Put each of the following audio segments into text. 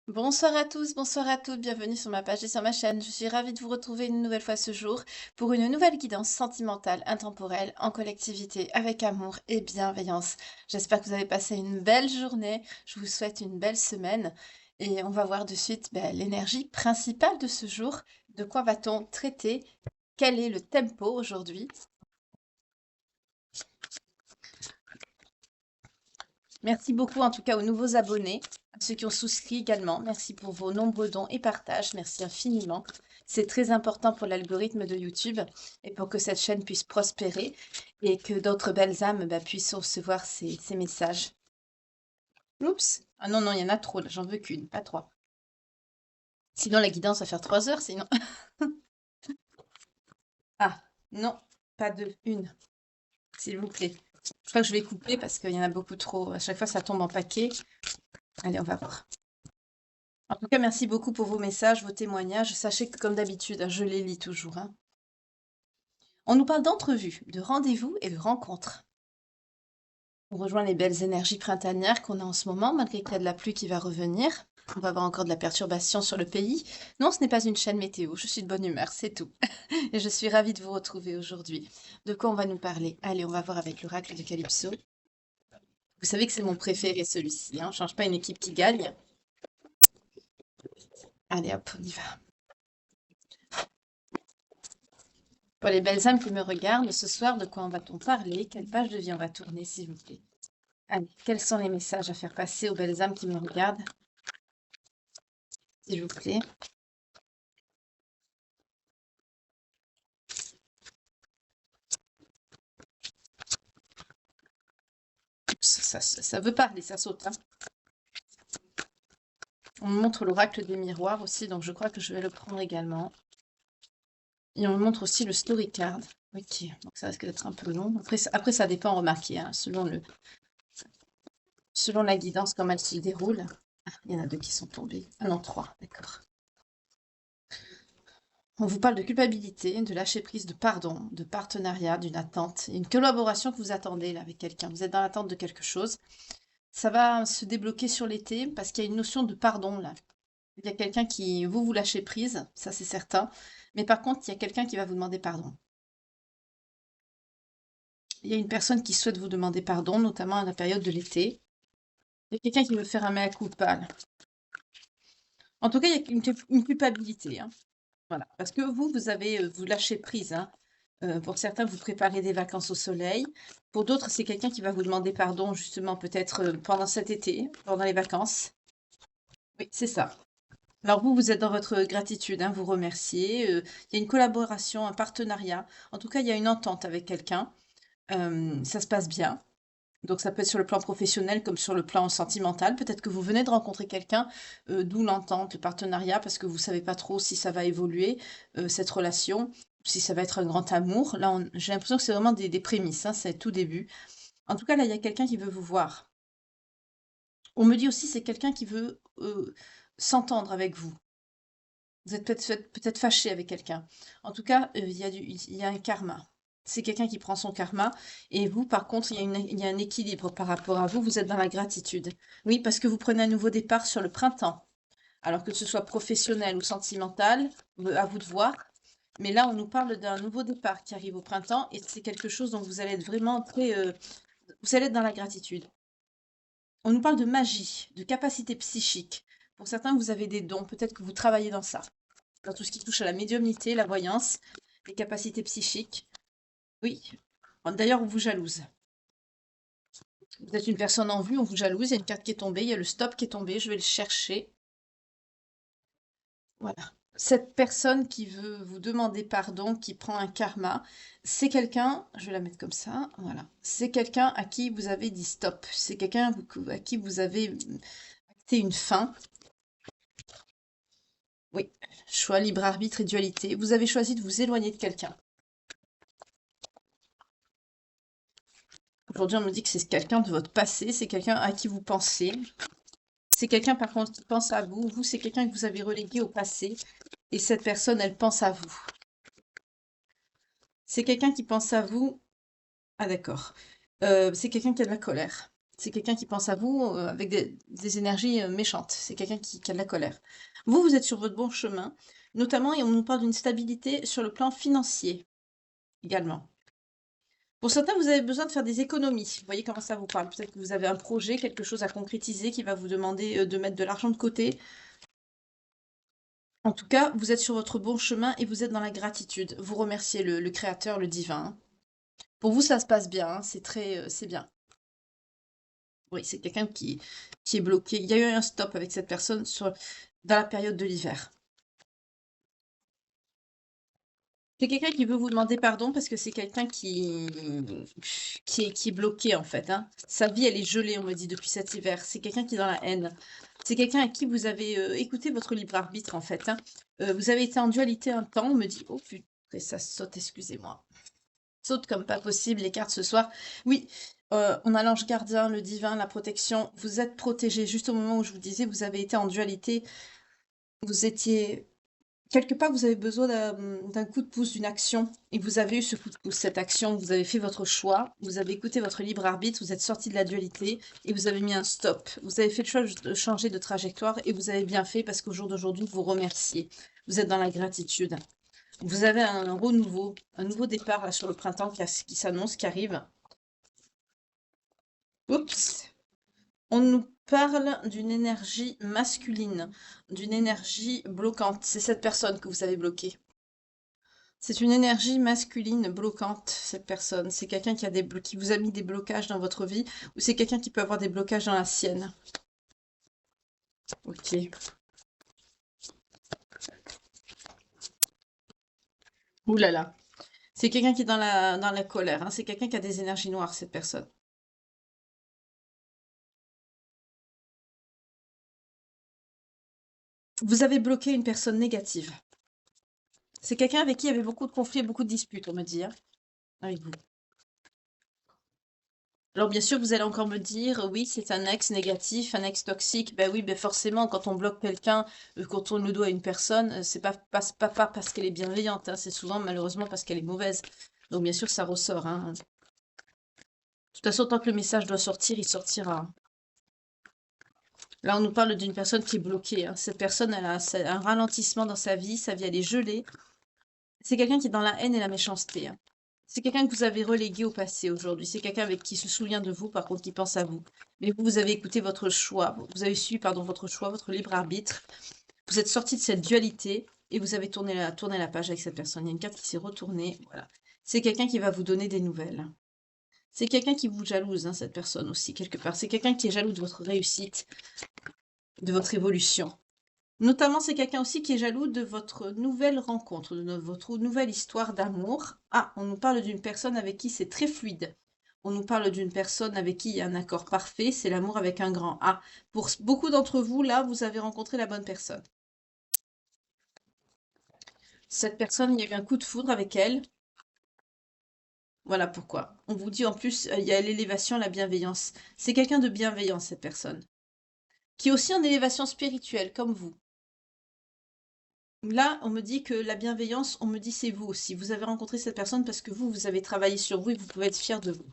Bonsoir à tous, bonsoir à toutes, bienvenue sur ma page et sur ma chaîne. Je suis ravie de vous retrouver une nouvelle fois ce jour pour une nouvelle guidance sentimentale, intemporelle, en collectivité, avec amour et bienveillance. J'espère que vous avez passé une belle journée, je vous souhaite une belle semaine et on va voir de suite l'énergie principale de ce jour. De quoi va-t-on traiter? Quel est le tempo aujourd'hui? Merci beaucoup en tout cas aux nouveaux abonnés, à ceux qui ont souscrit également. Merci pour vos nombreux dons et partages. Merci infiniment. C'est très important pour l'algorithme de YouTube et pour que cette chaîne puisse prospérer et que d'autres belles âmes puissent recevoir ces messages. Oups! Ah non, non, il y en a trop là, j'en veux qu'une, pas trois. Sinon la guidance va faire 3 heures, sinon. Ah, non, pas deux, une, s'il vous plaît. Je crois que je vais couper parce qu'il y en a beaucoup trop. À chaque fois, ça tombe en paquet. Allez, on va voir. En tout cas, merci beaucoup pour vos messages, vos témoignages. Sachez que, comme d'habitude, je les lis toujours, hein. On nous parle d'entrevues, de rendez-vous et de rencontres. On rejoint les belles énergies printanières qu'on a en ce moment, malgré qu'il y a de la pluie qui va revenir. On va avoir encore de la perturbation sur le pays. Non, ce n'est pas une chaîne météo, je suis de bonne humeur, c'est tout. Et je suis ravie de vous retrouver aujourd'hui. De quoi on va nous parler? Allez, on va voir avec l'oracle de Calypso. Vous savez que c'est mon préféré, celui-ci, hein. On ne change pas une équipe qui gagne. Allez, hop, on y va. Pour les belles âmes qui me regardent, ce soir, de quoi va-t-on parler? Quelle page de vie on va tourner, s'il vous plaît? Allez, quels sont les messages à faire passer aux belles âmes qui me regardent, s'il vous plaît? Oups, ça veut parler, ça saute, hein. On me montre l'oracle des miroirs aussi, donc je crois que je vais le prendre également. Et on me montre aussi le story card. Ok, donc ça risque d'être un peu long. Après ça dépend, remarquez, hein, selon la guidance, comment elle se déroule. Ah, il y en a deux qui sont tombés. Ah non, trois, d'accord. On vous parle de culpabilité, de lâcher prise, de pardon, de partenariat, d'une attente, une collaboration que vous attendez là avec quelqu'un. Vous êtes dans l'attente de quelque chose. Ça va se débloquer sur l'été parce qu'il y a une notion de pardon là. Il y a quelqu'un qui vous lâchez prise, ça c'est certain. Mais par contre, il y a quelqu'un qui va vous demander pardon. Il y a une personne qui souhaite vous demander pardon, notamment à la période de l'été. Il y a quelqu'un qui veut faire un mea culpa là. En tout cas, il y a une culpabilité, hein. Voilà. Parce que vous avez vous lâchez prise, hein. Pour certains, vous préparez des vacances au soleil. Pour d'autres, c'est quelqu'un qui va vous demander pardon, justement, peut-être pendant cet été, pendant les vacances. Oui, c'est ça. Alors vous êtes dans votre gratitude, hein, vous remerciez. Il y a une collaboration, un partenariat. En tout cas, il y a une entente avec quelqu'un. Ça se passe bien. Donc ça peut être sur le plan professionnel comme sur le plan sentimental. Peut-être que vous venez de rencontrer quelqu'un, d'où l'entente, le partenariat, parce que vous savez pas trop si ça va évoluer, cette relation, si ça va être un grand amour. Là, j'ai l'impression que c'est vraiment des prémices, hein, c'est tout début. En tout cas, là, il y a quelqu'un qui veut vous voir. On me dit aussi c'est quelqu'un qui veut s'entendre avec vous. Vous êtes peut-être fâché avec quelqu'un. En tout cas, il y a un karma. C'est quelqu'un qui prend son karma. Et vous, par contre, il y a un équilibre par rapport à vous. Vous êtes dans la gratitude. Oui, parce que vous prenez un nouveau départ sur le printemps. Alors que ce soit professionnel ou sentimental, à vous de voir. Mais là, on nous parle d'un nouveau départ qui arrive au printemps. Et c'est quelque chose dont vous allez être vraiment très... vous allez être dans la gratitude. On nous parle de magie, de capacité psychique. Pour certains, vous avez des dons. Peut-être que vous travaillez dans ça, dans tout ce qui touche à la médiumnité, la voyance, les capacités psychiques. Oui. D'ailleurs, on vous jalouse. Vous êtes une personne en vue, on vous jalouse. Il y a une carte qui est tombée, il y a le stop qui est tombé. Je vais le chercher. Voilà. Cette personne qui veut vous demander pardon, qui prend un karma, c'est quelqu'un, je vais la mettre comme ça, voilà. C'est quelqu'un à qui vous avez dit stop. C'est quelqu'un à qui vous avez acté une fin. Oui. Choix, libre arbitre et dualité. Vous avez choisi de vous éloigner de quelqu'un. Aujourd'hui, on me dit que c'est quelqu'un de votre passé, c'est quelqu'un à qui vous pensez. C'est quelqu'un, par contre, qui pense à vous. Vous, c'est quelqu'un que vous avez relégué au passé. Et cette personne, elle pense à vous. C'est quelqu'un qui pense à vous. Ah, d'accord. C'est quelqu'un qui a de la colère. C'est quelqu'un qui pense à vous avec des énergies méchantes. C'est quelqu'un qui a de la colère. Vous, vous êtes sur votre bon chemin, notamment, et on nous parle d'une stabilité sur le plan financier également. Pour certains, vous avez besoin de faire des économies. Vous voyez comment ça vous parle. Peut-être que vous avez un projet, quelque chose à concrétiser qui va vous demander de mettre de l'argent de côté. En tout cas, vous êtes sur votre bon chemin et vous êtes dans la gratitude. Vous remerciez le Créateur, le Divin. Pour vous, ça se passe bien, hein, c'est bien. Oui, c'est quelqu'un qui est bloqué. Il y a eu un stop avec cette personne dans la période de l'hiver. C'est quelqu'un qui veut vous demander pardon parce que c'est quelqu'un qui est bloqué en fait, hein. Sa vie, elle est gelée, on me dit, depuis cet hiver. C'est quelqu'un qui est dans la haine. C'est quelqu'un à qui vous avez écouté votre libre arbitre en fait, hein. Vous avez été en dualité un temps, on me dit, oh putain, ça saute, excusez-moi. Saute comme pas possible les cartes ce soir. Oui, on a l'ange gardien, le divin, la protection. Vous êtes protégé. Juste au moment où je vous disais, vous avez été en dualité. Vous étiez quelque part, vous avez besoin d'un coup de pouce, d'une action, et vous avez eu ce coup de pouce, cette action. Vous avez fait votre choix. Vous avez écouté votre libre arbitre. Vous êtes sorti de la dualité et vous avez mis un stop. Vous avez fait le choix de changer de trajectoire et vous avez bien fait parce qu'au jour d'aujourd'hui, vous remerciez. Vous êtes dans la gratitude. Vous avez un renouveau, un nouveau départ là, sur le printemps qui s'annonce, qui arrive. Oups! On nous parle d'une énergie masculine, d'une énergie bloquante. C'est cette personne que vous avez bloquée. C'est une énergie masculine bloquante, cette personne. C'est quelqu'un qui vous a mis des blocages dans votre vie, ou c'est quelqu'un qui peut avoir des blocages dans la sienne. Ok. Ouh là là. C'est quelqu'un qui est dans la colère, hein. C'est quelqu'un qui a des énergies noires, cette personne. Vous avez bloqué une personne négative. C'est quelqu'un avec qui il y avait beaucoup de conflits, beaucoup de disputes, on me dit, hein, avec vous. Alors bien sûr, vous allez encore me dire, oui, c'est un ex négatif, un ex toxique. Ben oui, ben forcément, quand on bloque quelqu'un, quand on le doit à une personne, c'est pas parce qu'elle est bienveillante, hein, c'est souvent malheureusement parce qu'elle est mauvaise. Donc bien sûr, ça ressort, hein. De toute façon, tant que le message doit sortir, il sortira. Là, on nous parle d'une personne qui est bloquée, hein. Cette personne, elle a un ralentissement dans sa vie, elle est gelée. C'est quelqu'un qui est dans la haine et la méchanceté, hein. C'est quelqu'un que vous avez relégué au passé aujourd'hui. C'est quelqu'un avec qui se souvient de vous, par contre, qui pense à vous. Mais vous, vous avez écouté votre choix. Vous avez suivi, pardon, votre choix, votre libre arbitre. Vous êtes sorti de cette dualité et vous avez tourné la page avec cette personne. Il y a une carte qui s'est retournée. Voilà. C'est quelqu'un qui va vous donner des nouvelles. C'est quelqu'un qui vous jalouse, hein, cette personne aussi, quelque part. C'est quelqu'un qui est jaloux de votre réussite, de votre évolution. Notamment, c'est quelqu'un aussi qui est jaloux de votre nouvelle rencontre, votre nouvelle histoire d'amour. Ah, on nous parle d'une personne avec qui c'est très fluide. On nous parle d'une personne avec qui il y a un accord parfait, c'est l'amour avec un grand A. Pour beaucoup d'entre vous, là, vous avez rencontré la bonne personne. Cette personne, il y a eu un coup de foudre avec elle. Voilà pourquoi. On vous dit en plus, il y a l'élévation, la bienveillance. C'est quelqu'un de bienveillant, cette personne. Qui est aussi en élévation spirituelle, comme vous. Là, on me dit que la bienveillance, on me dit c'est vous aussi. Vous avez rencontré cette personne parce que vous, vous avez travaillé sur vous et vous pouvez être fier de vous.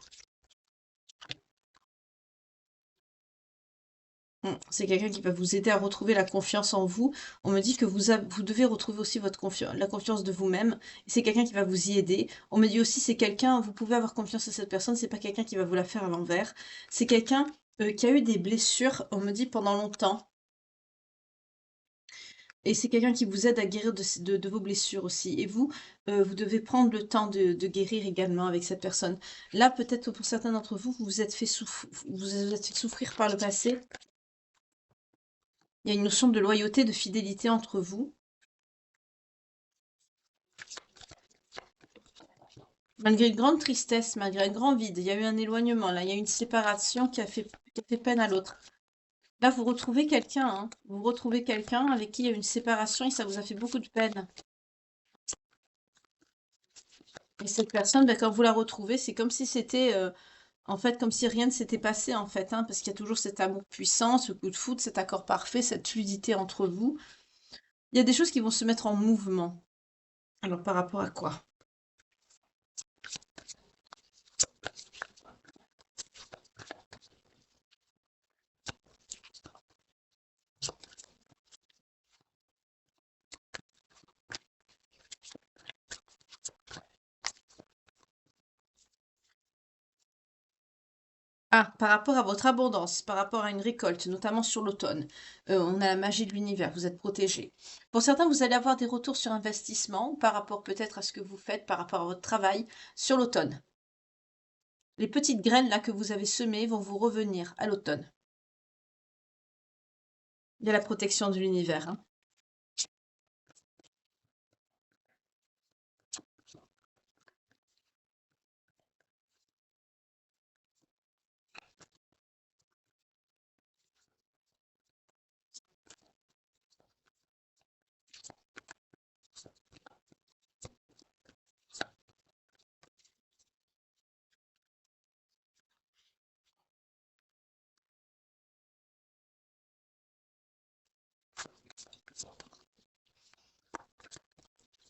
C'est quelqu'un qui va vous aider à retrouver la confiance en vous. On me dit que vous devez retrouver aussi la confiance de vous-même. C'est quelqu'un qui va vous y aider. On me dit aussi c'est quelqu'un, vous pouvez avoir confiance en cette personne, c'est pas quelqu'un qui va vous la faire à l'envers. C'est quelqu'un qui a eu des blessures, on me dit, pendant longtemps. Et c'est quelqu'un qui vous aide à guérir de vos blessures aussi. Et vous, vous devez prendre le temps de guérir également avec cette personne. Là, peut-être pour certains d'entre vous, vous vous êtes fait souffrir par le passé. Il y a une notion de loyauté, de fidélité entre vous. Malgré une grande tristesse, malgré un grand vide, il y a eu un éloignement, là, il y a eu une séparation qui a fait peine à l'autre. Là, vous retrouvez quelqu'un, hein. Vous retrouvez quelqu'un avec qui il y a eu une séparation et ça vous a fait beaucoup de peine. Et cette personne, ben, quand vous la retrouvez, c'est comme si c'était, en fait, comme si rien ne s'était passé, en fait, hein, parce qu'il y a toujours cet amour puissant, ce coup de foudre, cet accord parfait, cette fluidité entre vous. Il y a des choses qui vont se mettre en mouvement. Alors, par rapport à quoi? Ah, par rapport à votre abondance, par rapport à une récolte, notamment sur l'automne, on a la magie de l'univers, vous êtes protégé. Pour certains, vous allez avoir des retours sur investissement par rapport peut-être à ce que vous faites, par rapport à votre travail sur l'automne. Les petites graines là que vous avez semées vont vous revenir à l'automne. Il y a la protection de l'univers, hein.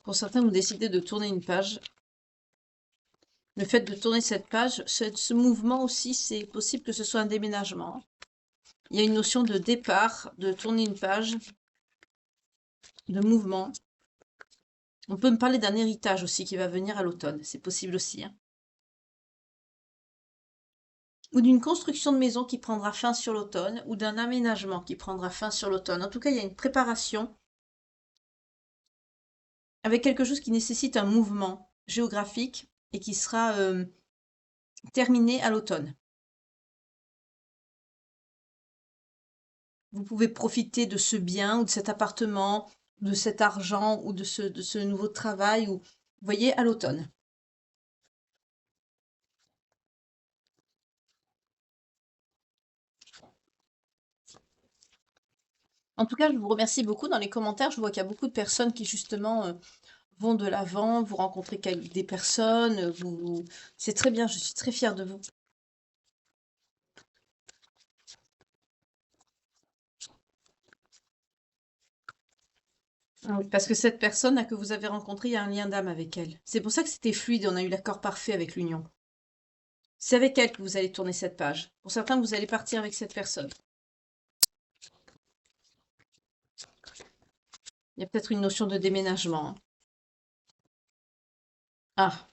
Pour certains, vous décidez de tourner une page. Le fait de tourner cette page, ce mouvement aussi, c'est possible que ce soit un déménagement. Il y a une notion de départ, de tourner une page, de mouvement. On peut me parler d'un héritage aussi qui va venir à l'automne, c'est possible aussi, hein. Ou d'une construction de maison qui prendra fin sur l'automne, ou d'un aménagement qui prendra fin sur l'automne. En tout cas, il y a une préparation avec quelque chose qui nécessite un mouvement géographique et qui sera terminé à l'automne. Vous pouvez profiter de ce bien ou de cet appartement, de cet argent ou de ce nouveau travail, ou, vous voyez, à l'automne. En tout cas, je vous remercie beaucoup. Dans les commentaires, je vois qu'il y a beaucoup de personnes qui justement vont de l'avant, vous rencontrez des personnes, c'est très bien, je suis très fière de vous. Ah oui, parce que cette personne là, que vous avez rencontrée, il y a un lien d'âme avec elle. C'est pour ça que c'était fluide, on a eu l'accord parfait avec l'union. C'est avec elle que vous allez tourner cette page. Pour certains, vous allez partir avec cette personne. Il y a peut-être une notion de déménagement, hein. Ah,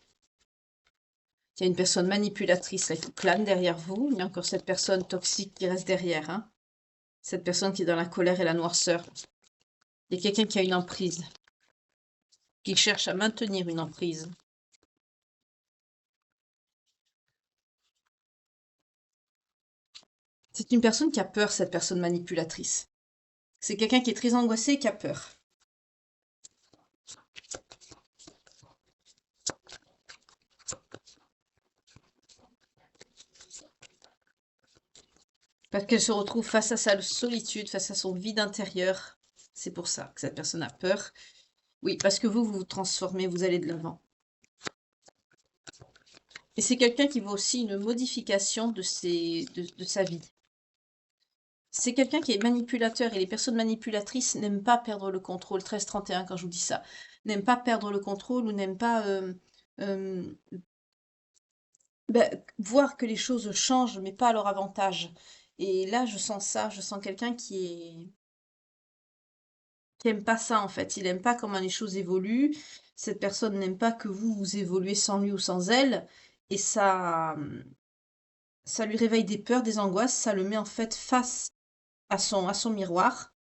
il y a une personne manipulatrice là, qui plane derrière vous. Il y a encore cette personne toxique qui reste derrière, hein. Cette personne qui est dans la colère et la noirceur. Il y a quelqu'un qui a une emprise, qui cherche à maintenir une emprise. C'est une personne qui a peur, cette personne manipulatrice. C'est quelqu'un qui est très angoissé et qui a peur. Parce qu'elle se retrouve face à sa solitude, face à son vide intérieur. C'est pour ça que cette personne a peur. Oui, parce que vous vous transformez, vous allez de l'avant. Et c'est quelqu'un qui veut aussi une modification de sa vie. C'est quelqu'un qui est manipulateur et les personnes manipulatrices n'aiment pas perdre le contrôle. 13-31, quand je vous dis ça, n'aiment pas perdre le contrôle ou n'aiment pas euh, voir que les choses changent, mais pas à leur avantage. Et là, je sens ça, je sens quelqu'un qui aime pas ça en fait. Il aime pas comment les choses évoluent. Cette personne n'aime pas que vous évoluez sans lui ou sans elle. Et ça lui réveille des peurs, des angoisses. Ça le met en fait face à son miroir.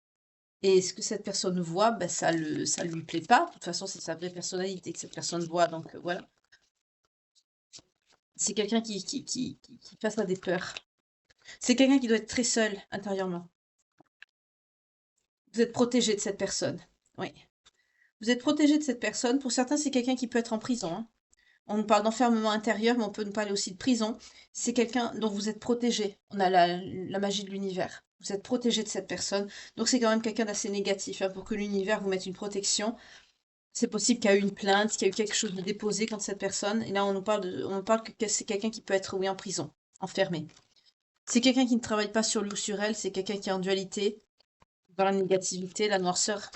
Et ce que cette personne voit, ça lui plaît pas. De toute façon, c'est sa vraie personnalité que cette personne voit. Donc voilà. C'est quelqu'un qui face à des peurs. C'est quelqu'un qui doit être très seul intérieurement. Vous êtes protégé de cette personne. Oui. Vous êtes protégé de cette personne. Pour certains, c'est quelqu'un qui peut être en prison, hein. On nous parle d'enfermement intérieur, mais on peut nous parler aussi de prison. C'est quelqu'un dont vous êtes protégé. On a la magie de l'univers. Vous êtes protégé de cette personne. Donc c'est quand même quelqu'un d'assez négatif, hein, pour que l'univers vous mette une protection. C'est possible qu'il y a eu une plainte, qu'il y a eu quelque chose de déposé contre cette personne. Et là, on nous parle que c'est quelqu'un qui peut être, oui, en prison, enfermé. C'est quelqu'un qui ne travaille pas sur lui ou sur elle. C'est quelqu'un qui est en dualité, dans la négativité, la noirceur.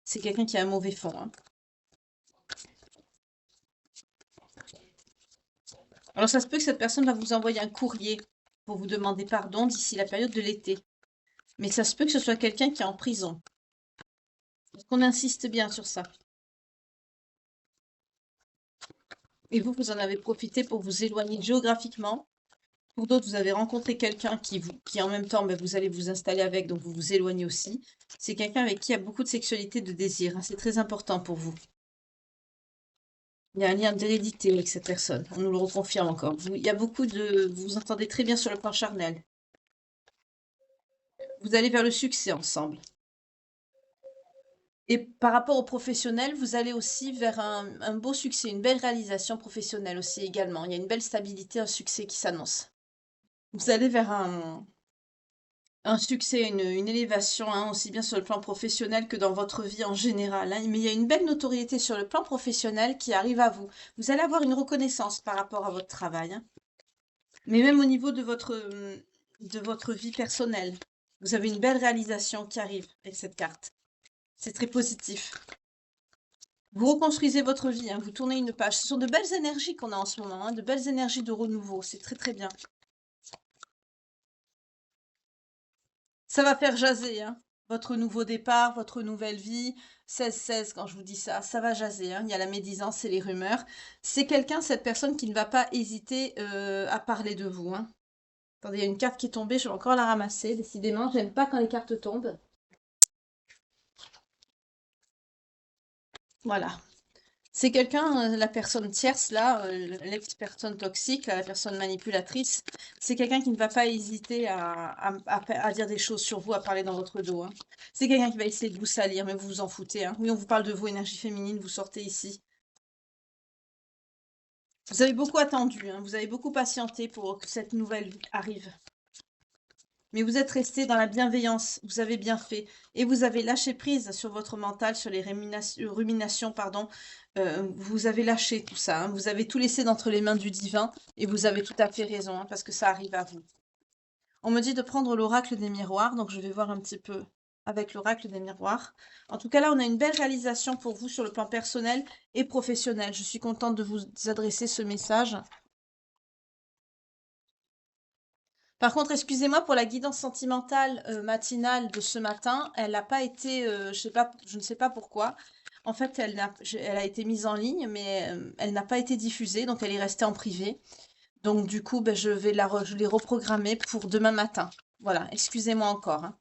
C'est quelqu'un qui a un mauvais fond, hein. Alors ça se peut que cette personne va vous envoyer un courrier pour vous demander pardon d'ici la période de l'été. Mais ça se peut que ce soit quelqu'un qui est en prison. Parce qu'on insiste bien sur ça. Et vous en avez profité pour vous éloigner géographiquement Pour d'autres, vous avez rencontré quelqu'un qui en même temps, ben, vous allez vous installer avec, donc vous vous éloignez aussi. C'est quelqu'un avec qui il y a beaucoup de sexualité, de désir, hein. C'est très important pour vous. Il y a un lien d'hérédité avec cette personne. On nous le reconfirme encore. Il y a beaucoup de... Vous vous entendez très bien sur le plan charnel. Vous allez vers le succès ensemble. Et par rapport au professionnel, vous allez aussi vers un beau succès, une belle réalisation professionnelle aussi également. Il y a une belle stabilité, un succès qui s'annonce. Vous allez vers un succès, une élévation, hein, aussi bien sur le plan professionnel que dans votre vie en général, hein. Mais il y a une belle notoriété sur le plan professionnel qui arrive à vous. Vous allez avoir une reconnaissance par rapport à votre travail, hein. Mais même au niveau de votre vie personnelle, vous avez une belle réalisation qui arrive avec cette carte. C'est très positif. Vous reconstruisez votre vie, hein, vous tournez une page. Ce sont de belles énergies qu'on a en ce moment, hein, de belles énergies de renouveau. C'est très très bien. Ça va faire jaser, hein. Votre nouveau départ, votre nouvelle vie. 16-16, quand je vous dis ça, ça va jaser, hein. Il y a la médisance et les rumeurs. C'est quelqu'un, cette personne, qui ne va pas hésiter à parler de vous, hein. Attendez, il y a une carte qui est tombée, je vais encore la ramasser. Décidément, j'aime pas quand les cartes tombent. Voilà. C'est quelqu'un, la personne tierce, là, l'ex-personne toxique, la personne manipulatrice, c'est quelqu'un qui ne va pas hésiter à dire des choses sur vous, à parler dans votre dos, hein. C'est quelqu'un qui va essayer de vous salir, mais vous vous en foutez, hein. Oui, on vous parle de vous, énergie féminine, vous sortez ici. Vous avez beaucoup attendu, hein, vous avez beaucoup patienté pour que cette nouvelle arrive. Mais vous êtes resté dans la bienveillance, vous avez bien fait. Et vous avez lâché prise sur votre mental, sur les ruminations, pardon. Vous avez lâché tout ça, hein. Vous avez tout laissé d'entre les mains du divin. Et vous avez tout à fait raison, hein, parce que ça arrive à vous. On me dit de prendre l'oracle des miroirs, donc je vais voir un petit peu avec l'oracle des miroirs. En tout cas, là, on a une belle réalisation pour vous sur le plan personnel et professionnel. Je suis contente de vous adresser ce message. Par contre, excusez-moi pour la guidance sentimentale matinale de ce matin. Elle n'a pas été, je ne sais pas pourquoi. En fait, elle a été mise en ligne, mais elle n'a pas été diffusée, donc elle est restée en privé. Donc du coup, ben, je l'ai reprogrammée pour demain matin. Voilà, excusez-moi encore, hein.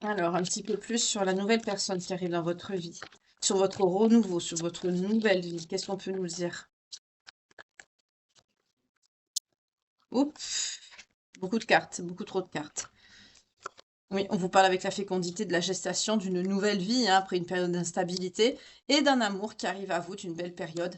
Alors, un petit peu plus sur la nouvelle personne qui arrive dans votre vie, sur votre renouveau, sur votre nouvelle vie. Qu'est-ce qu'on peut nous dire? Oups, beaucoup de cartes, beaucoup trop de cartes. Oui, on vous parle avec la fécondité de la gestation d'une nouvelle vie, hein, après une période d'instabilité et d'un amour qui arrive à vous, d'une belle période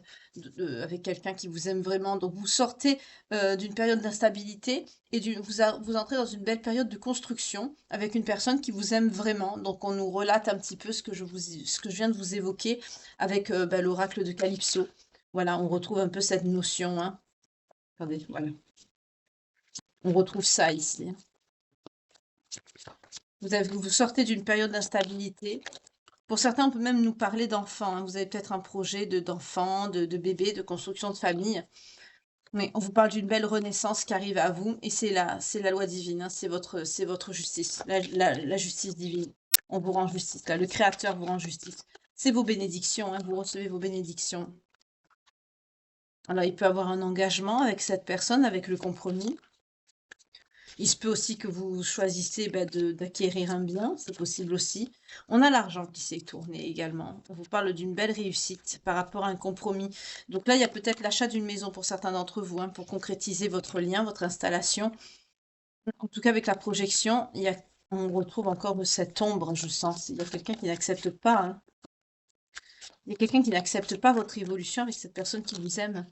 avec quelqu'un qui vous aime vraiment. Donc vous sortez d'une période d'instabilité et vous entrez dans une belle période de construction avec une personne qui vous aime vraiment. Donc on nous relate un petit peu ce que je viens de vous évoquer avec bah, l'oracle de Calypso. Voilà, on retrouve un peu cette notion, hein. Attendez, voilà. On retrouve ça ici, hein. Vous sortez d'une période d'instabilité. Pour certains, on peut même nous parler d'enfants, hein. Vous avez peut-être un projet d'enfant, de bébé, de construction de famille. Mais on vous parle d'une belle renaissance qui arrive à vous. Et c'est la loi divine, hein. C'est votre justice. La justice divine. On vous rend justice, là. Le Créateur vous rend justice. C'est vos bénédictions, hein. Vous recevez vos bénédictions. Alors, il peut avoir un engagement avec cette personne, avec le compromis. Il se peut aussi que vous choisissez bah, d'acquérir un bien, c'est possible aussi. On a l'argent qui s'est tourné également. On vous parle d'une belle réussite par rapport à un compromis. Donc là, il y a peut-être l'achat d'une maison pour certains d'entre vous, hein, pour concrétiser votre lien, votre installation. En tout cas, avec la projection, on retrouve encore cette ombre, je sens. Il y a quelqu'un qui n'accepte pas, hein. Il y a quelqu'un qui n'accepte pas votre évolution avec cette personne qui vous aime.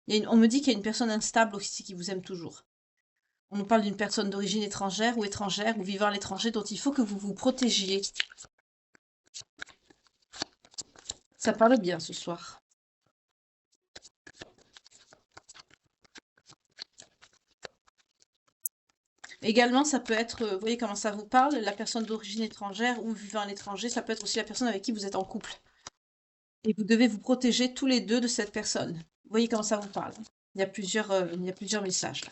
On me dit qu'il y a une personne instable aussi qui vous aime toujours. On nous parle d'une personne d'origine étrangère ou vivant à l'étranger dont il faut que vous vous protégiez. Ça parle bien ce soir. Également, ça peut être, vous voyez comment ça vous parle, la personne d'origine étrangère ou vivant à l'étranger, ça peut être aussi la personne avec qui vous êtes en couple. Et vous devez vous protéger tous les deux de cette personne. Vous voyez comment ça vous parle. Il y a plusieurs messages là.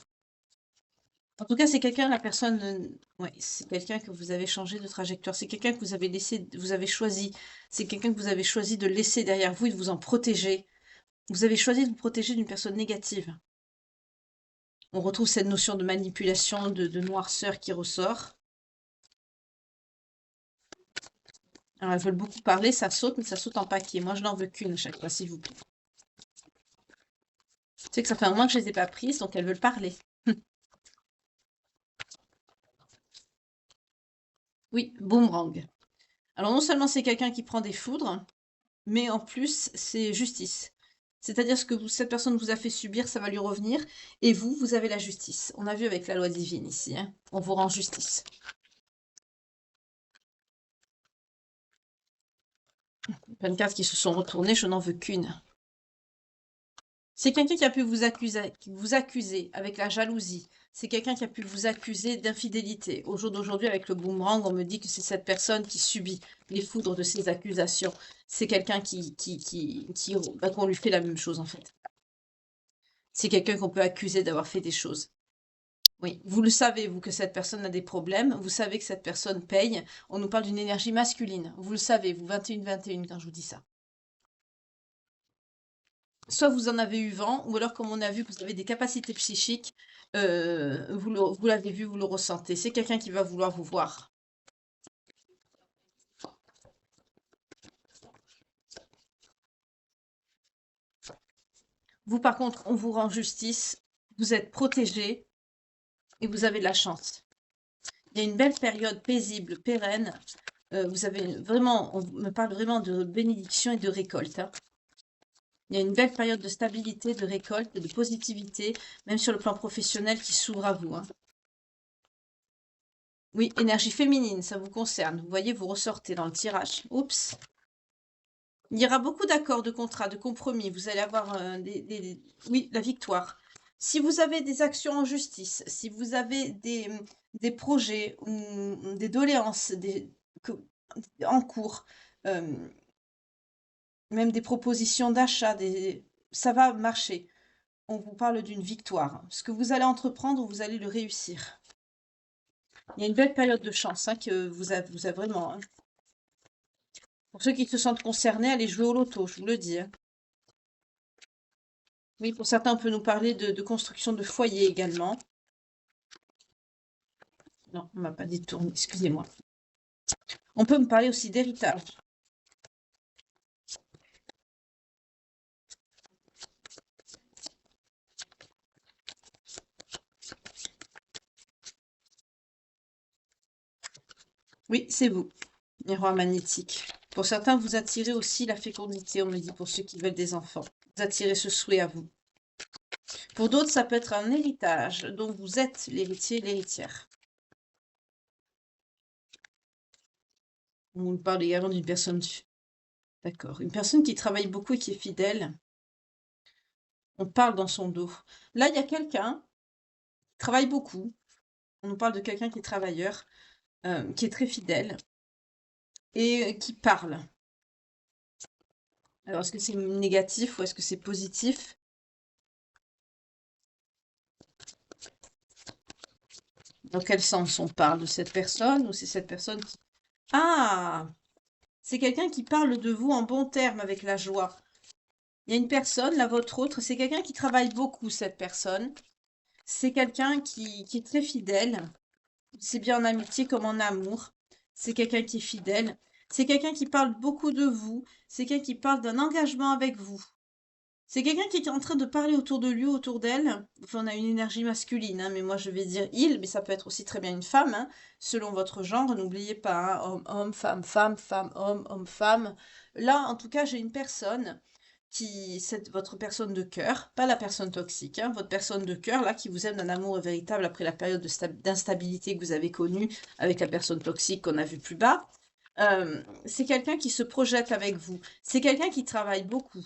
En tout cas, c'est quelqu'un, la personne, ouais, c'est quelqu'un que vous avez changé de trajectoire. C'est quelqu'un que vous avez laissé, vous avez choisi. C'est quelqu'un que vous avez choisi de laisser derrière vous et de vous en protéger. Vous avez choisi de vous protéger d'une personne négative. On retrouve cette notion de manipulation, de noirceur qui ressort. Alors, elles veulent beaucoup parler, ça saute, mais ça saute en paquet. Moi, je n'en veux qu'une à chaque fois, s'il vous plaît. Tu sais que ça fait un moment que je ne les ai pas prises, donc elles veulent parler. Oui, boomerang. Alors, non seulement c'est quelqu'un qui prend des foudres, mais en plus, c'est justice. C'est-à-dire ce que cette personne vous a fait subir, ça va lui revenir, et vous, vous avez la justice. On a vu avec la loi divine ici, hein. On vous rend justice. Plein de cartes qui se sont retournées, je n'en veux qu'une. C'est quelqu'un qui a pu vous accuser avec la jalousie. C'est quelqu'un qui a pu vous accuser d'infidélité. Au jour d'aujourd'hui, avec le boomerang, on me dit que c'est cette personne qui subit les foudres de ces accusations. C'est quelqu'un qu'on lui fait la même chose, en fait. C'est quelqu'un qu'on peut accuser d'avoir fait des choses. Oui, vous le savez, vous, que cette personne a des problèmes. Vous savez que cette personne paye. On nous parle d'une énergie masculine. Vous le savez, vous, 21-21, quand je vous dis ça. Soit vous en avez eu vent, ou alors comme on a vu que vous avez des capacités psychiques, vous l'avez vu, vous le ressentez. C'est quelqu'un qui va vouloir vous voir. Vous, par contre, on vous rend justice, vous êtes protégé et vous avez de la chance. Il y a une belle période paisible, pérenne. Vous avez vraiment, on me parle vraiment de bénédiction et de récolte, hein. Il y a une belle période de stabilité, de récolte, de positivité, même sur le plan professionnel qui s'ouvre à vous, hein. Oui, énergie féminine, ça vous concerne. Vous voyez, vous ressortez dans le tirage. Oups. Il y aura beaucoup d'accords, de contrats, de compromis. Vous allez avoir oui, la victoire. Si vous avez des actions en justice, si vous avez des projets ou des doléances en cours, même des propositions d'achat, ça va marcher. On vous parle d'une victoire. Ce que vous allez entreprendre, vous allez le réussir. Il y a une belle période de chance, hein, que vous avez vraiment, hein. Pour ceux qui se sentent concernés, allez jouer au loto, je vous le dis, hein. Oui, pour certains, on peut nous parler de construction de foyer également. Non, on m'a pas dit de tourner, excusez-moi. On peut me parler aussi d'héritage. Oui, c'est vous, miroir magnétique. Pour certains, vous attirez aussi la fécondité, on me dit, pour ceux qui veulent des enfants. Vous attirez ce souhait à vous. Pour d'autres, ça peut être un héritage dont vous êtes l'héritier, l'héritière. On nous parle également d'une personne... D'accord. Une personne qui travaille beaucoup et qui est fidèle. On parle dans son dos. Là, il y a quelqu'un qui travaille beaucoup. On nous parle de quelqu'un qui est travailleur, qui est très fidèle et qui parle. Alors, est-ce que c'est négatif ou est-ce que c'est positif? Dans quel sens on parle de cette personne ou c'est cette personne qui... Ah! C'est quelqu'un qui parle de vous en bons termes avec la joie. Il y a une personne, la vôtre autre, c'est quelqu'un qui travaille beaucoup, cette personne. C'est quelqu'un qui est très fidèle. C'est bien en amitié comme en amour. C'est quelqu'un qui est fidèle. C'est quelqu'un qui parle beaucoup de vous. C'est quelqu'un qui parle d'un engagement avec vous. C'est quelqu'un qui est en train de parler autour de lui, autour d'elle. Enfin, on a une énergie masculine, hein, mais moi je vais dire il, mais ça peut être aussi très bien une femme, hein, selon votre genre. N'oubliez pas, hein, homme, homme, femme, femme, femme, homme, homme, femme. Là, en tout cas, j'ai une personne c'est votre personne de cœur, pas la personne toxique, hein, votre personne de cœur, là, qui vous aime d'un amour véritable après la période d'instabilité que vous avez connue avec la personne toxique qu'on a vue plus bas. C'est quelqu'un qui se projette avec vous. C'est quelqu'un qui travaille beaucoup,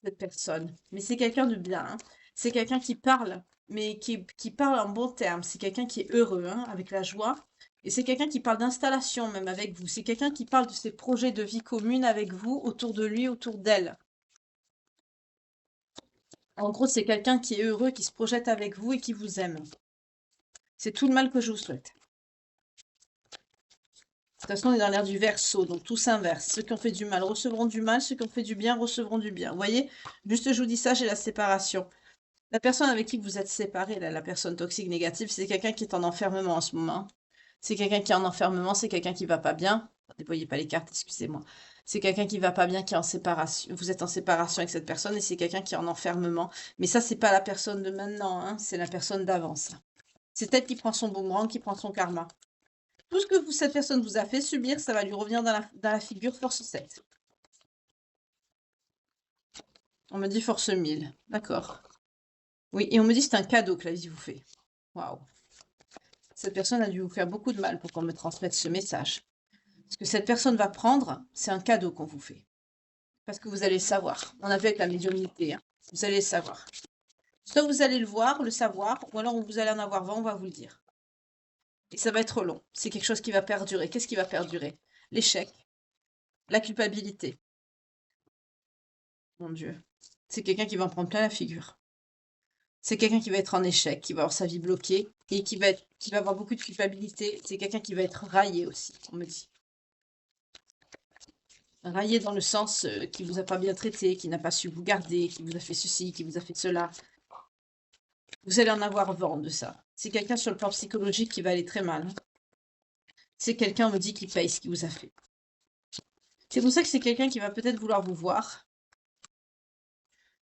cette personne. Mais c'est quelqu'un de bien, hein. C'est quelqu'un qui parle, mais qui parle en bons termes. C'est quelqu'un qui est heureux, hein, avec la joie. Et c'est quelqu'un qui parle d'installation même avec vous. C'est quelqu'un qui parle de ses projets de vie commune avec vous, autour de lui, autour d'elle. En gros, c'est quelqu'un qui est heureux, qui se projette avec vous et qui vous aime. C'est tout le mal que je vous souhaite. De toute façon, on est dans l'ère du Verseau, donc tout s'inverse. Ceux qui ont fait du mal recevront du mal, ceux qui ont fait du bien recevront du bien. Vous voyez? Juste, je vous dis ça, j'ai la séparation. La personne avec qui vous êtes séparé, là, la personne toxique négative, c'est quelqu'un qui est en enfermement en ce moment. C'est quelqu'un qui est en enfermement, c'est quelqu'un qui va pas bien. Ne voyez pas les cartes, excusez-moi. C'est quelqu'un qui va pas bien, qui est en séparation. Vous êtes en séparation avec cette personne et c'est quelqu'un qui est en enfermement. Mais ça, c'est pas la personne de maintenant, hein, c'est la personne d'avant, ça. C'est elle qui prend son boomerang, qui prend son karma. Tout ce que cette personne vous a fait subir, ça va lui revenir dans la figure force 7. On me dit force 1000. D'accord. Oui, et on me dit c'est un cadeau que la vie vous fait. Waouh. Cette personne a dû vous faire beaucoup de mal pour qu'on me transmette ce message. Ce que cette personne va prendre, c'est un cadeau qu'on vous fait. Parce que vous allez le savoir. On a vu avec la médiumnité. Hein. Vous allez le savoir. Soit vous allez le voir, le savoir, ou alors vous allez en avoir vent, on va vous le dire. Et ça va être long. C'est quelque chose qui va perdurer. Qu'est-ce qui va perdurer? L'échec, la culpabilité. Mon Dieu. C'est quelqu'un qui va en prendre plein la figure. C'est quelqu'un qui va être en échec, qui va avoir sa vie bloquée et qui va avoir beaucoup de culpabilité. C'est quelqu'un qui va être raillé aussi, on me dit. Raillé dans le sens qui vous a pas bien traité, qui n'a pas su vous garder, qui vous a fait ceci, qui vous a fait cela. Vous allez en avoir vent de ça. C'est quelqu'un sur le plan psychologique qui va aller très mal. Hein. C'est quelqu'un, on me dit, qui paye ce qu'il vous a fait. C'est pour ça que c'est quelqu'un qui va peut-être vouloir vous voir.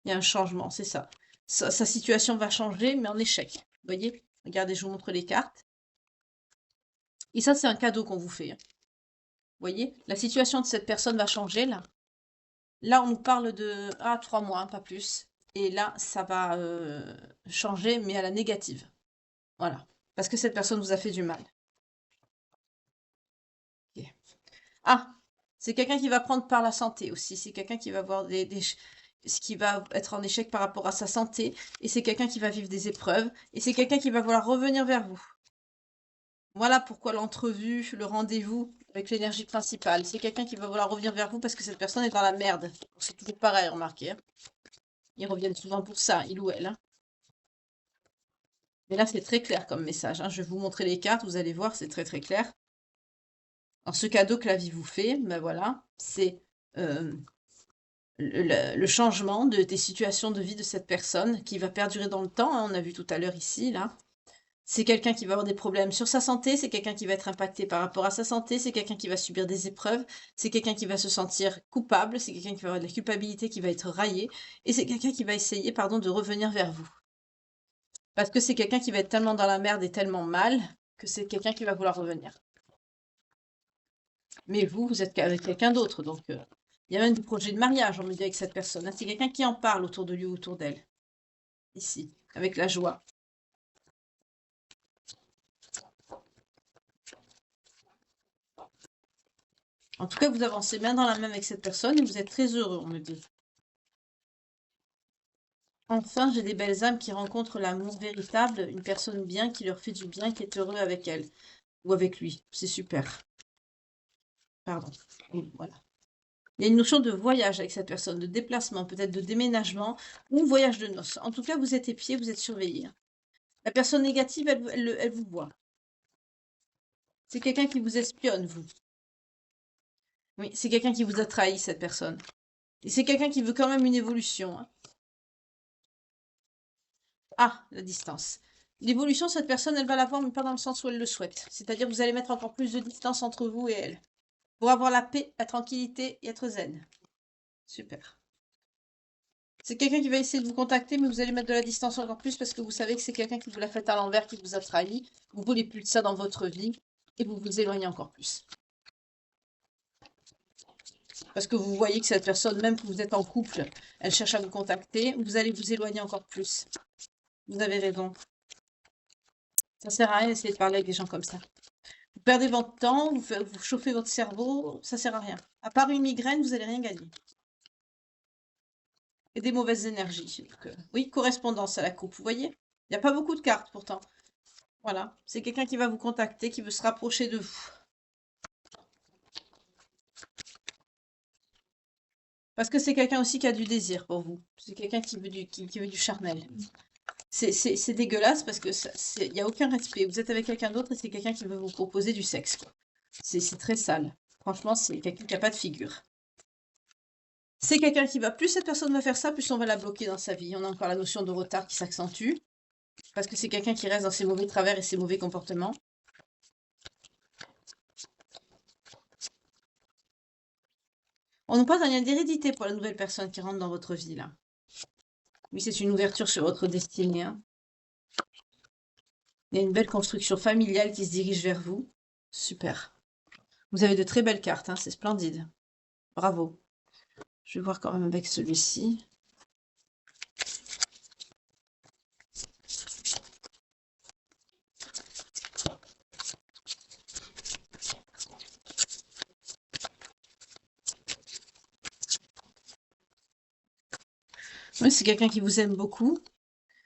Il y a un changement, c'est ça. Sa situation va changer, mais en échec. Vous voyez? Regardez, je vous montre les cartes. Et ça, c'est un cadeau qu'on vous fait. Hein. Vous voyez? La situation de cette personne va changer, là. Là, on nous parle de 3 mois, hein, pas plus. Et là, ça va changer, mais à la négative. Voilà. Parce que cette personne vous a fait du mal. Ok. Ah, c'est quelqu'un qui va prendre par la santé aussi. C'est quelqu'un qui va avoir ce qui va être en échec par rapport à sa santé. Et c'est quelqu'un qui va vivre des épreuves. Et c'est quelqu'un qui va vouloir revenir vers vous. Voilà pourquoi l'entrevue, le rendez-vous avec l'énergie principale. C'est quelqu'un qui va vouloir revenir vers vous parce que cette personne est dans la merde. C'est toujours pareil, remarquez. Hein. Ils reviennent souvent pour ça, il ou elle. Hein. Mais là, c'est très clair comme message. Hein. Je vais vous montrer les cartes, vous allez voir, c'est très très clair. Alors, ce cadeau que la vie vous fait, ben voilà, c'est le changement des situations de vie de cette personne qui va perdurer dans le temps. Hein. On a vu tout à l'heure ici, là. C'est quelqu'un qui va avoir des problèmes sur sa santé, c'est quelqu'un qui va être impacté par rapport à sa santé, c'est quelqu'un qui va subir des épreuves, c'est quelqu'un qui va se sentir coupable, c'est quelqu'un qui va avoir de la culpabilité, qui va être raillé, et c'est quelqu'un qui va essayer, pardon, de revenir vers vous. Parce que c'est quelqu'un qui va être tellement dans la merde et tellement mal que c'est quelqu'un qui va vouloir revenir. Mais vous êtes avec quelqu'un d'autre, donc il y a même des projets de mariage, on me dit, avec cette personne. Hein. C'est quelqu'un qui en parle autour de lui ou autour d'elle. Ici, avec la joie. En tout cas, vous avancez bien dans la main avec cette personne et vous êtes très heureux, on me dit. Enfin, j'ai des belles âmes qui rencontrent l'amour véritable, une personne bien qui leur fait du bien, qui est heureux avec elle ou avec lui. C'est super. Pardon. Oui, voilà. Il y a une notion de voyage avec cette personne, de déplacement, peut-être de déménagement ou voyage de noces. En tout cas, vous êtes épié, vous êtes surveillé. La personne négative, elle vous voit. C'est quelqu'un qui vous espionne, vous. Oui, c'est quelqu'un qui vous a trahi, cette personne. Et c'est quelqu'un qui veut quand même une évolution. Hein. Ah, la distance. L'évolution, cette personne, elle va l'avoir, mais pas dans le sens où elle le souhaite. C'est-à-dire que vous allez mettre encore plus de distance entre vous et elle. Pour avoir la paix, la tranquillité et être zen. Super. C'est quelqu'un qui va essayer de vous contacter, mais vous allez mettre de la distance encore plus parce que vous savez que c'est quelqu'un qui vous l'a fait à l'envers, qui vous a trahi. Vous voulez plus de ça dans votre vie et vous vous éloignez encore plus. Parce que vous voyez que cette personne, même que vous êtes en couple, elle cherche à vous contacter, vous allez vous éloigner encore plus. Vous avez raison. Ça sert à rien d'essayer de parler avec des gens comme ça. Vous perdez votre temps, vous chauffez votre cerveau, ça sert à rien. À part une migraine, vous n'allez rien gagner. Et des mauvaises énergies. Donc, oui, correspondance à la coupe, vous voyez? Il n'y a pas beaucoup de cartes pourtant. Voilà, c'est quelqu'un qui va vous contacter, qui veut se rapprocher de vous. Parce que c'est quelqu'un aussi qui a du désir pour vous. C'est quelqu'un qui veut du charnel. C'est dégueulasse parce que il n'y a aucun respect. Vous êtes avec quelqu'un d'autre et c'est quelqu'un qui veut vous proposer du sexe, quoi. C'est très sale. Franchement, c'est quelqu'un qui n'a pas de figure. C'est quelqu'un qui va, plus cette personne va faire ça, plus on va la bloquer dans sa vie. On a encore la notion de retard qui s'accentue. Parce que c'est quelqu'un qui reste dans ses mauvais travers et ses mauvais comportements. On nous parle d'un lien d'hérédité pour la nouvelle personne qui rentre dans votre vie, là. Oui, c'est une ouverture sur votre destinée, hein. Il y a une belle construction familiale qui se dirige vers vous. Super. Vous avez de très belles cartes, hein, c'est splendide. Bravo. Je vais voir quand même avec celui-ci. Oui, c'est quelqu'un qui vous aime beaucoup.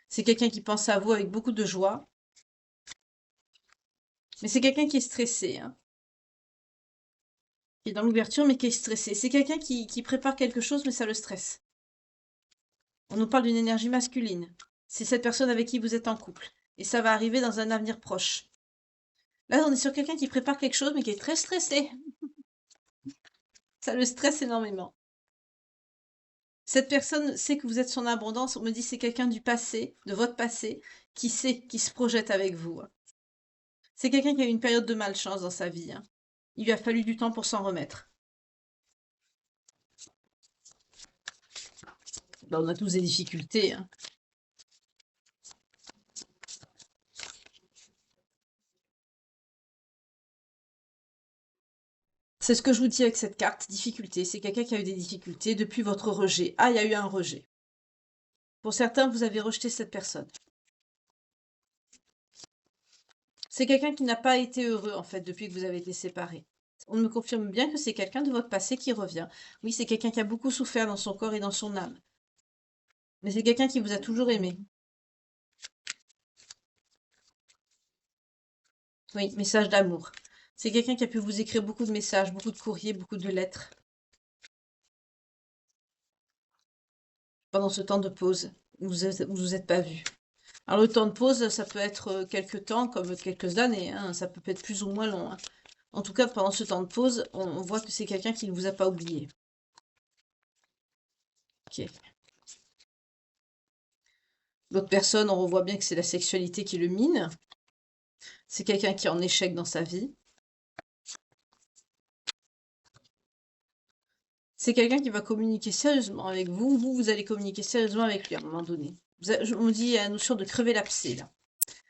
C'est quelqu'un qui pense à vous avec beaucoup de joie. Mais c'est quelqu'un qui est stressé, hein. Qui est dans l'ouverture, mais qui est stressé. C'est quelqu'un qui prépare quelque chose, mais ça le stresse. On nous parle d'une énergie masculine. C'est cette personne avec qui vous êtes en couple. Et ça va arriver dans un avenir proche. Là, on est sur quelqu'un qui prépare quelque chose, mais qui est très stressé. Ça le stresse énormément. Cette personne sait que vous êtes son abondance. On me dit c'est quelqu'un du passé, de votre passé, qui sait, qui se projette avec vous. C'est quelqu'un qui a eu une période de malchance dans sa vie, hein. Il lui a fallu du temps pour s'en remettre. Ben, on a tous des difficultés, hein. C'est ce que je vous dis avec cette carte, difficulté. C'est quelqu'un qui a eu des difficultés depuis votre rejet. Ah, il y a eu un rejet. Pour certains, vous avez rejeté cette personne. C'est quelqu'un qui n'a pas été heureux, en fait, depuis que vous avez été séparés. On me confirme bien que c'est quelqu'un de votre passé qui revient. Oui, c'est quelqu'un qui a beaucoup souffert dans son corps et dans son âme. Mais c'est quelqu'un qui vous a toujours aimé. Oui, message d'amour. C'est quelqu'un qui a pu vous écrire beaucoup de messages, beaucoup de courriers, beaucoup de lettres pendant ce temps de pause où vous êtes pas vus. Alors le temps de pause, ça peut être quelques temps, comme quelques années, hein. Ça peut être plus ou moins long, hein. En tout cas, pendant ce temps de pause, on voit que c'est quelqu'un qui ne vous a pas oublié. Ok. L'autre personne, on revoit bien que c'est la sexualité qui le mine. C'est quelqu'un qui est en échec dans sa vie. C'est quelqu'un qui va communiquer sérieusement avec vous. Vous allez communiquer sérieusement avec lui à un moment donné. On me dit, il y a la notion de crever l'abcès, là.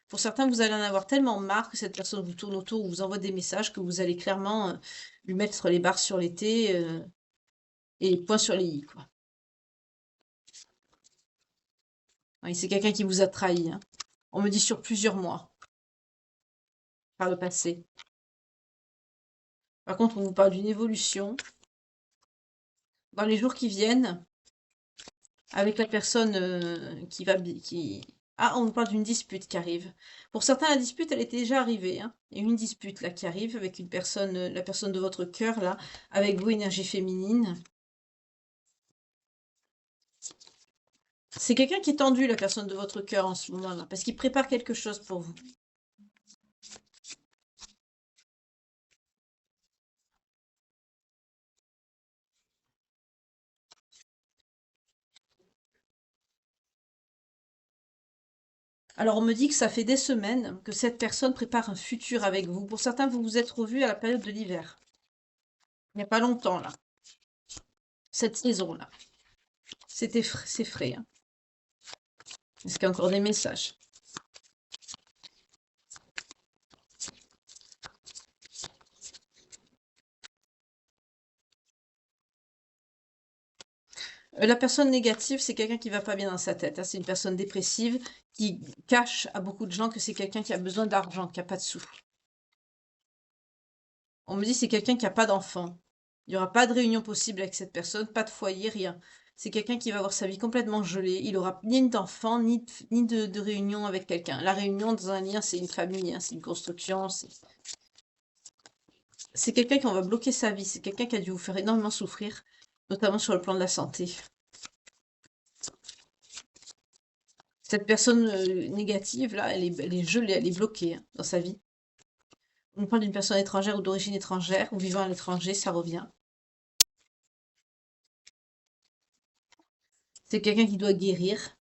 Pour certains, vous allez en avoir tellement marre que cette personne vous tourne autour ou vous envoie des messages que vous allez clairement lui mettre les barres sur les T et les points sur les I, quoi. Oui, c'est quelqu'un qui vous a trahi, hein. On me dit sur plusieurs mois, par le passé. Par contre, on vous parle d'une évolution dans les jours qui viennent avec la personne qui va... Ah, on nous parle d'une dispute qui arrive. Pour certains, la dispute, elle était déjà arrivée, hein. Il y a une dispute là qui arrive avec une personne, la personne de votre cœur là, avec vous, énergie féminine. C'est quelqu'un qui est tendu, la personne de votre cœur en ce moment-là, parce qu'il prépare quelque chose pour vous. Alors on me dit que ça fait des semaines que cette personne prépare un futur avec vous. Pour certains, vous vous êtes revus à la période de l'hiver. Il n'y a pas longtemps, là. Cette saison-là. C'est frais, hein. Est-ce qu'il y a encore des messages? La personne négative, c'est quelqu'un qui va pas bien dans sa tête, hein. C'est une personne dépressive qui cache à beaucoup de gens que c'est quelqu'un qui a besoin d'argent, qui a pas de sous. On me dit c'est quelqu'un qui a pas d'enfant. Il n'y aura pas de réunion possible avec cette personne, pas de foyer, rien. C'est quelqu'un qui va avoir sa vie complètement gelée. Il aura ni d'enfant, ni de réunion avec quelqu'un. La réunion dans un lien, c'est une famille, hein, c'est une construction. C'est quelqu'un qui va bloquer sa vie. C'est quelqu'un qui a dû vous faire énormément souffrir, notamment sur le plan de la santé. Cette personne négative, là, elle est gelée, elle est bloquée hein, dans sa vie. On parle d'une personne étrangère ou d'origine étrangère ou vivant à l'étranger, ça revient. C'est quelqu'un qui doit guérir,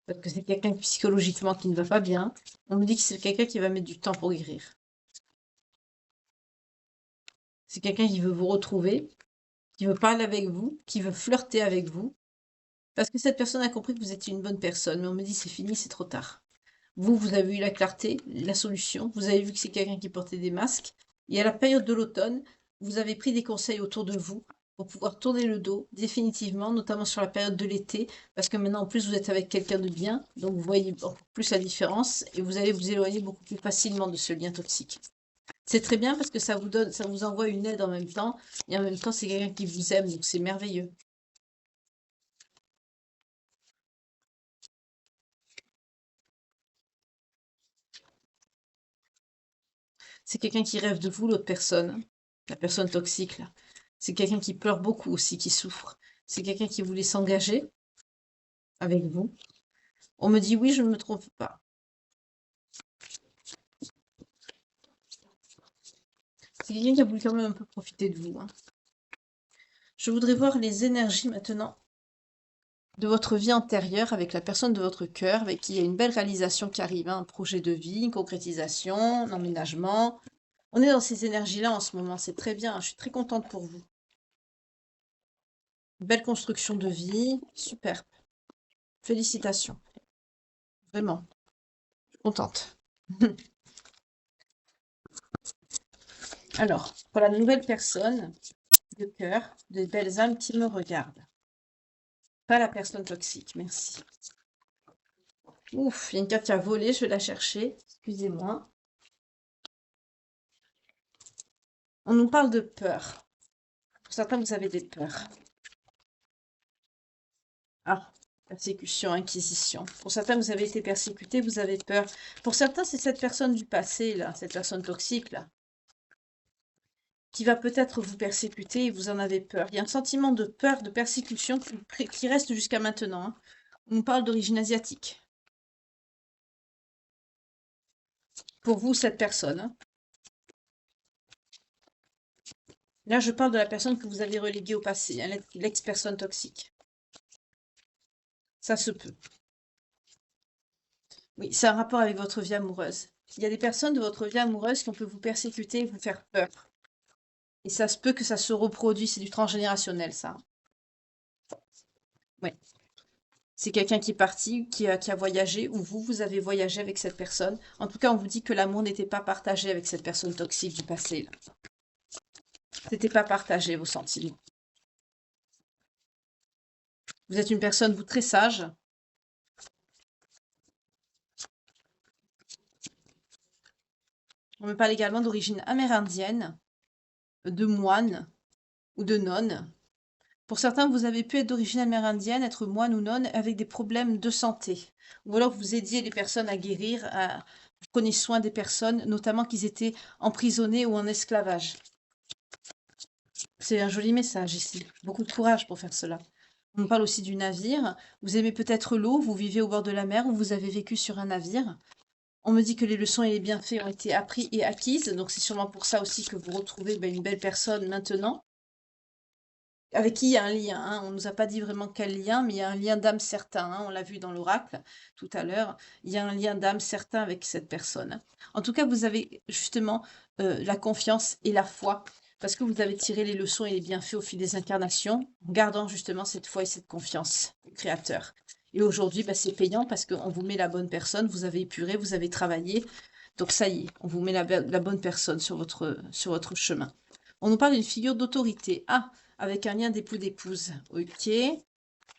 parce que c'est quelqu'un psychologiquement qui ne va pas bien. On me dit que c'est quelqu'un qui va mettre du temps pour guérir. C'est quelqu'un qui veut vous retrouver, qui veut parler avec vous, qui veut flirter avec vous, parce que cette personne a compris que vous étiez une bonne personne, mais on me dit c'est fini, c'est trop tard. Vous avez eu la clarté, la solution, vous avez vu que c'est quelqu'un qui portait des masques, et à la période de l'automne, vous avez pris des conseils autour de vous pour pouvoir tourner le dos définitivement, notamment sur la période de l'été, parce que maintenant en plus vous êtes avec quelqu'un de bien, donc vous voyez encore plus la différence, et vous allez vous éloigner beaucoup plus facilement de ce lien toxique. C'est très bien parce que ça vous donne, ça vous envoie une aide en même temps, et en même temps c'est quelqu'un qui vous aime, donc c'est merveilleux. C'est quelqu'un qui rêve de vous, l'autre personne, hein, la personne toxique là. C'est quelqu'un qui pleure beaucoup aussi, qui souffre. C'est quelqu'un qui voulait s'engager avec vous. On me dit oui, je ne me trompe pas. C'est quelqu'un qui a voulu quand même un peu profiter de vous, hein. Je voudrais voir les énergies maintenant de votre vie antérieure avec la personne de votre cœur, avec qui il y a une belle réalisation qui arrive, hein, un projet de vie, une concrétisation, un emménagement. On est dans ces énergies-là en ce moment, c'est très bien, je suis très contente pour vous. Belle construction de vie, superbe. Félicitations, vraiment, je suis contente. Alors, pour la nouvelle personne de cœur, de belles âmes qui me regardent. Pas la personne toxique, merci. Ouf, il y a une carte qui a volé, je vais la chercher, excusez-moi. On nous parle de peur. Pour certains, vous avez des peurs. Ah, persécution, inquisition. Pour certains, vous avez été persécuté, vous avez peur. Pour certains, c'est cette personne du passé, là, cette personne toxique, là, qui va peut-être vous persécuter et vous en avez peur. Il y a un sentiment de peur, de persécution qui reste jusqu'à maintenant, hein. On nous parle d'origine asiatique. Pour vous, cette personne, hein. Là, je parle de la personne que vous avez reléguée au passé, hein, l'ex-personne toxique. Ça se peut. Oui, c'est un rapport avec votre vie amoureuse. Il y a des personnes de votre vie amoureuse qui peut vous persécuter et vous faire peur. Et ça se peut que ça se reproduise, c'est du transgénérationnel, ça. Oui. C'est quelqu'un qui est parti, qui a voyagé, ou vous avez voyagé avec cette personne. En tout cas, on vous dit que l'amour n'était pas partagé avec cette personne toxique du passé, là. C'était pas partagé, vos sentiments. Vous êtes une personne, vous, très sage. On me parle également d'origine amérindienne, de moine ou de nonne. Pour certains, vous avez pu être d'origine amérindienne, être moine ou nonne, avec des problèmes de santé. Ou alors vous aidiez les personnes à guérir, vous prenez soin des personnes, notamment qu'ils étaient emprisonnés ou en esclavage. C'est un joli message ici. Beaucoup de courage pour faire cela. On nous parle aussi du navire. Vous aimez peut-être l'eau, vous vivez au bord de la mer ou vous avez vécu sur un navire. On me dit que les leçons et les bienfaits ont été appris et acquises, donc c'est sûrement pour ça aussi que vous retrouvez une belle personne maintenant, avec qui il y a un lien, hein. On ne nous a pas dit vraiment quel lien, mais il y a un lien d'âme certain, hein. On l'a vu dans l'oracle tout à l'heure. Il y a un lien d'âme certain avec cette personne. En tout cas, vous avez justement la confiance et la foi, parce que vous avez tiré les leçons et les bienfaits au fil des incarnations, en gardant justement cette foi et cette confiance au Créateur. Et aujourd'hui, c'est payant parce qu'on vous met la bonne personne, vous avez épuré, vous avez travaillé. Donc ça y est, on vous met la bonne personne sur votre chemin. On nous parle d'une figure d'autorité. Ah, avec un lien d'époux-d'épouse. Ok,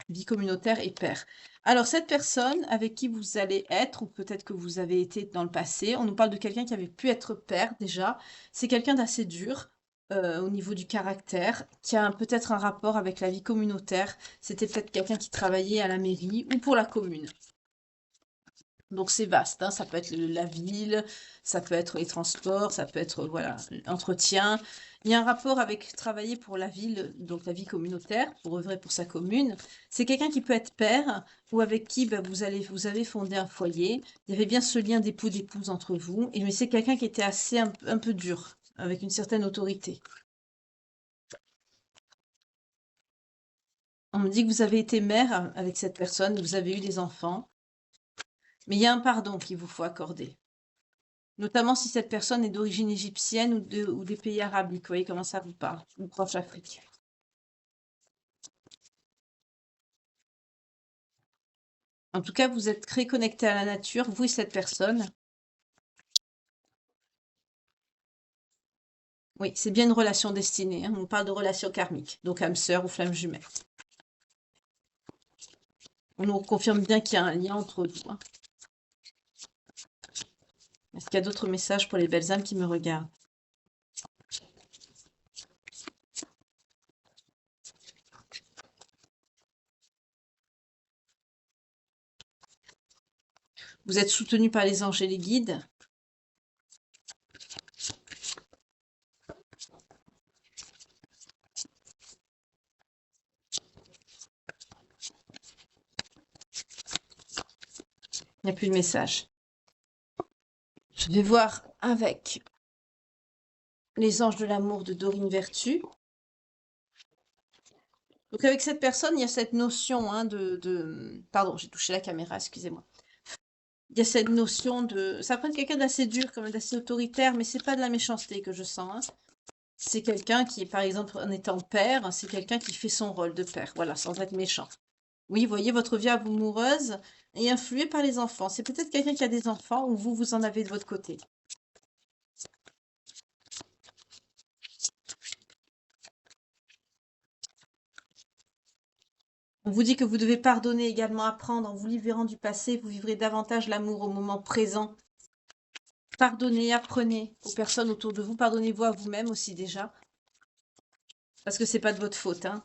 vie communautaire et père. Alors cette personne avec qui vous allez être, ou peut-être que vous avez été dans le passé, on nous parle de quelqu'un qui avait pu être père déjà. C'est quelqu'un d'assez dur. Au niveau du caractère, qui a peut-être un rapport avec la vie communautaire. C'était peut-être quelqu'un qui travaillait à la mairie ou pour la commune. Donc c'est vaste, hein. Ça peut être la ville, ça peut être les transports, ça peut être voilà, l'entretien. Il y a un rapport avec travailler pour la ville, donc la vie communautaire, pour œuvrer pour sa commune. C'est quelqu'un qui peut être père ou avec qui bah, vous avez fondé un foyer. Il y avait bien ce lien d'époux-d'épouse entre vous. Et mais c'est quelqu'un qui était assez un peu dur, avec une certaine autorité. On me dit que vous avez été mère avec cette personne, vous avez eu des enfants, mais il y a un pardon qu'il vous faut accorder. Notamment si cette personne est d'origine égyptienne ou des pays arabiques. Vous voyez comment ça vous parle, ou proche Afrique. En tout cas, vous êtes très connecté à la nature, vous et cette personne. Oui, c'est bien une relation destinée, hein. On parle de relation karmique, donc âme sœur ou flamme jumelle. On nous confirme bien qu'il y a un lien entre vous, hein. Est-ce qu'il y a d'autres messages pour les belles âmes qui me regardent? Vous êtes soutenu par les anges et les guides. Il n'y a plus de message. Je vais voir avec les anges de l'amour de Dorine Vertu. Donc avec cette personne, il y a cette notion hein, Pardon, j'ai touché la caméra, excusez-moi. Il y a cette notion de... Ça peut être quelqu'un d'assez dur, quand même, d'assez autoritaire, mais c'est pas de la méchanceté que je sens, hein. C'est quelqu'un qui, par exemple, en étant père, c'est quelqu'un qui fait son rôle de père, voilà, sans être méchant. Oui, vous voyez, votre vie amoureuse est influée par les enfants. C'est peut-être quelqu'un qui a des enfants ou vous, vous en avez de votre côté. On vous dit que vous devez pardonner également, apprendre en vous libérant du passé, vous vivrez davantage l'amour au moment présent. Pardonnez, apprenez aux personnes autour de vous, pardonnez-vous à vous-même aussi déjà, parce que c'est pas de votre faute, hein.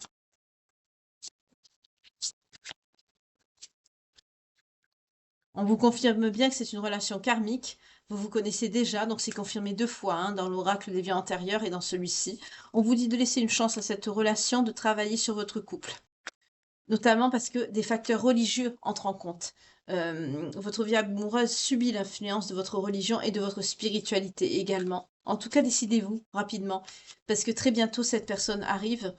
On vous confirme bien que c'est une relation karmique. Vous vous connaissez déjà, donc c'est confirmé 2 fois hein, dans l'oracle des vies antérieures et dans celui-ci. On vous dit de laisser une chance à cette relation, de travailler sur votre couple. Notamment parce que des facteurs religieux entrent en compte. Votre vie amoureuse subit l'influence de votre religion et de votre spiritualité également. En tout cas, décidez-vous rapidement, parce que très bientôt, cette personne arrive.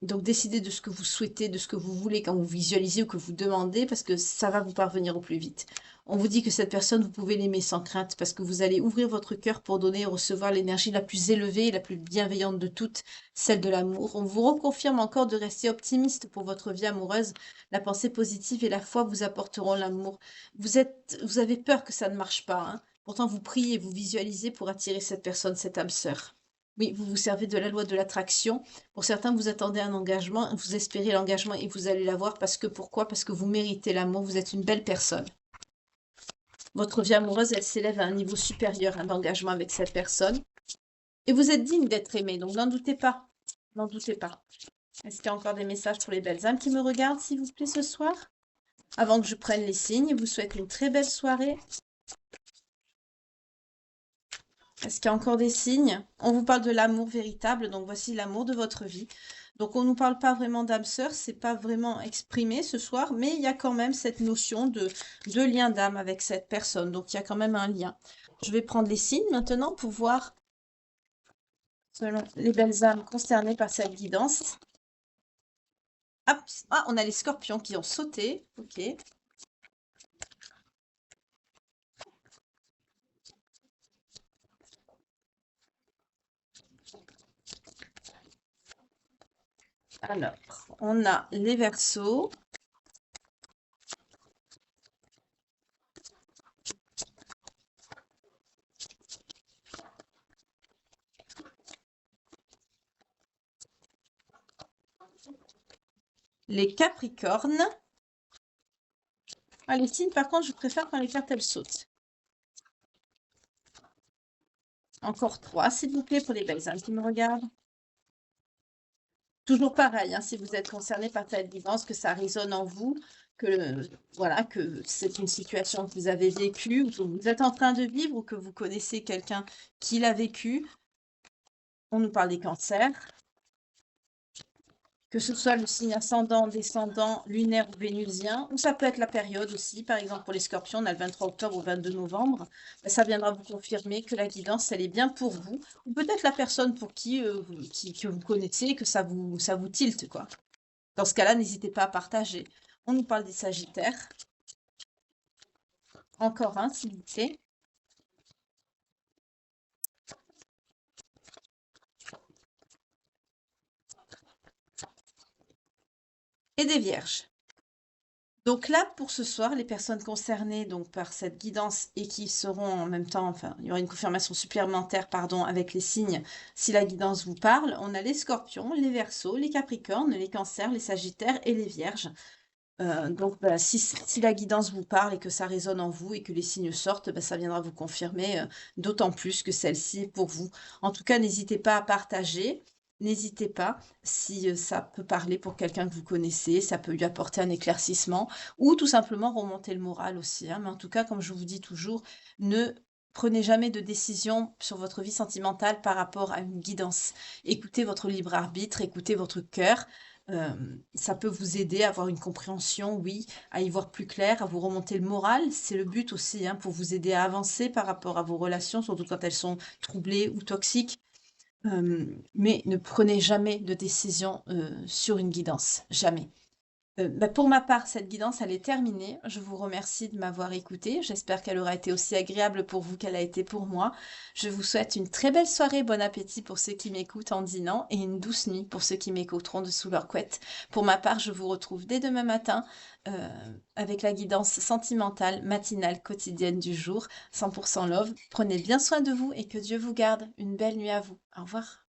Donc, décidez de ce que vous souhaitez, de ce que vous voulez quand vous visualisez ou que vous demandez, parce que ça va vous parvenir au plus vite. On vous dit que cette personne, vous pouvez l'aimer sans crainte, parce que vous allez ouvrir votre cœur pour donner et recevoir l'énergie la plus élevée et la plus bienveillante de toutes, celle de l'amour. On vous reconfirme encore de rester optimiste pour votre vie amoureuse. La pensée positive et la foi vous apporteront l'amour. Vous avez peur que ça ne marche pas, hein. Pourtant, vous priez et vous visualisez pour attirer cette personne, cette âme sœur. Oui, vous vous servez de la loi de l'attraction. Pour certains, vous attendez un engagement, vous espérez l'engagement et vous allez l'avoir parce que pourquoi? Parce que vous méritez l'amour, vous êtes une belle personne. Votre vie amoureuse, elle s'élève à un niveau supérieur d'engagement avec cette personne. Et vous êtes digne d'être aimé, donc n'en doutez pas. N'en doutez pas. Est-ce qu'il y a encore des messages pour les belles âmes qui me regardent, s'il vous plaît, ce soir? Avant que je prenne les signes, je vous souhaite une très belle soirée. Est-ce qu'il y a encore des signes? On vous parle de l'amour véritable, donc voici l'amour de votre vie. Donc on ne nous parle pas vraiment d'âme sœur, c'est pas vraiment exprimé ce soir, mais il y a quand même cette notion de lien d'âme avec cette personne. Donc il y a quand même un lien. Je vais prendre les signes maintenant pour voir selon les belles âmes concernées par cette guidance. Hop, ah, on a les scorpions qui ont sauté. Ok. Alors, on a les Verseaux. Les Capricornes. Ah, les signes, par contre, je préfère quand les cartes, elles sautent. Encore 3, s'il vous plaît, pour les belles âmes qui me regardent. Toujours pareil, hein, si vous êtes concerné par cette guidance, que ça résonne en vous, que, voilà, que c'est une situation que vous avez vécue ou que vous êtes en train de vivre ou que vous connaissez quelqu'un qui l'a vécu. On nous parle des cancers, que ce soit le signe ascendant, descendant, lunaire ou vénusien, ou ça peut être la période aussi. Par exemple, pour les scorpions, on a le 23 octobre au 22 novembre. Ben, ça viendra vous confirmer que la guidance, elle est bien pour vous. Ou peut-être la personne pour qui, que vous connaissez, que ça vous tilte, quoi. Dans ce cas-là, n'hésitez pas à partager. On nous parle des sagittaires. Encore un, s'il vous plaît. Et des vierges. Donc là, pour ce soir, les personnes concernées donc par cette guidance et qui seront en même temps, enfin, il y aura une confirmation supplémentaire, pardon, avec les signes, si la guidance vous parle, on a les scorpions, les verseaux, les capricornes, les cancers, les sagittaires et les vierges. Donc, bah, si la guidance vous parle et que ça résonne en vous et que les signes sortent, bah, ça viendra vous confirmer, d'autant plus que celle-ci est pour vous. En tout cas, n'hésitez pas à partager. N'hésitez pas, si ça peut parler pour quelqu'un que vous connaissez, ça peut lui apporter un éclaircissement ou tout simplement remonter le moral aussi, hein. Mais en tout cas, comme je vous dis toujours, ne prenez jamais de décision sur votre vie sentimentale par rapport à une guidance. Écoutez votre libre arbitre, écoutez votre cœur. Ça peut vous aider à avoir une compréhension, oui, à y voir plus clair, à vous remonter le moral. C'est le but aussi, hein, pour vous aider à avancer par rapport à vos relations, surtout quand elles sont troublées ou toxiques. Mais ne prenez jamais de décision sur une guidance, jamais. Bah, pour ma part, cette guidance, elle est terminée. Je vous remercie de m'avoir écouté. J'espère qu'elle aura été aussi agréable pour vous qu'elle a été pour moi. Je vous souhaite une très belle soirée, bon appétit pour ceux qui m'écoutent en dînant et une douce nuit pour ceux qui m'écouteront dessous leur couette. Pour ma part, je vous retrouve dès demain matin avec la guidance sentimentale, matinale, quotidienne du jour, 100% love. Prenez bien soin de vous et que Dieu vous garde. Une belle nuit à vous. Au revoir.